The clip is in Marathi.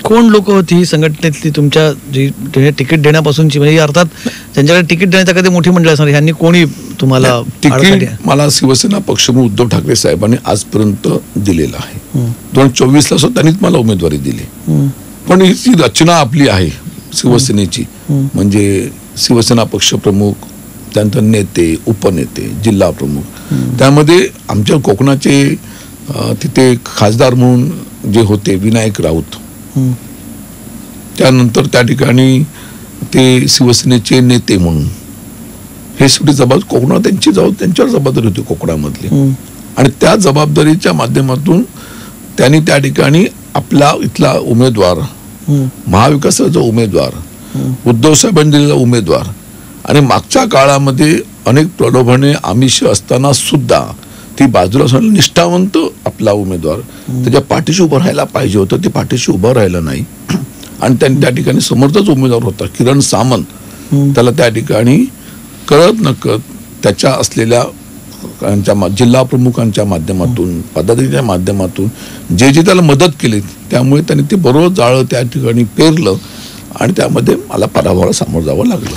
कोण लोक होती ही संघटनेतली तुमच्या जी तिकीट देण्यापासूनची, म्हणजे अर्थात त्यांच्याकडे तिकीट देण्याचा कधी मोठी मंडळी असणार, ह्यांनी कोणी तुम्हाला तिकीट? मला शिवसेना पक्ष म्हणून उद्धव ठाकरे साहेबांनी आजपर्यंत दिलेलं आहे. 2024ला सुद्धा त्यांनीच मला उमेदवारी दिली. पण ही जी रचना आपली आहे शिवसेनेची, म्हणजे शिवसेना पक्ष प्रमुख, त्यानंतर नेते, उपनेते, जिल्हा प्रमुख, त्यामध्ये आमच्या कोकणाचे तिथे खासदार म्हणून जे होते विनायक राऊत, त्यानंतर त्या ठिकाणी ते शिवसेनेचे नेते म्हणून, हे शेवटी कोकणात त्यांच्यावर जबाबदारी होती कोकणामधली. आणि त्या जबाबदारीच्या माध्यमातून त्यांनी त्या ठिकाणी आपला इथला उमेदवार, महाविकासाचा उमेदवार, उद्धव साहेबांनी दिलेला उमेदवार, आणि मागच्या काळामध्ये अनेक प्रलोभने आमिष असताना सुद्धा ती बाजूला सोडून निष्ठावंत आपला उमेदवार त्याच्या पाठीशी उभं राहायला पाहिजे होतं, ते पाठीशी उभं राहिलं नाही. आणि त्यांनी त्या ठिकाणी समर्थच उमेदवार होता किरण सामंत, त्याला त्या ठिकाणी कळत नकळत त्याच्या असलेल्या जिल्हा प्रमुखांच्या माध्यमातून, पदाधिकाऱ्यांच्या माध्यमातून जे त्याला मदत केली, त्यामुळे त्यांनी ते बरोबर जाळं त्या ठिकाणी पेरलं आणि त्यामध्ये मला पराभवाला सामोरं जावं लागलं.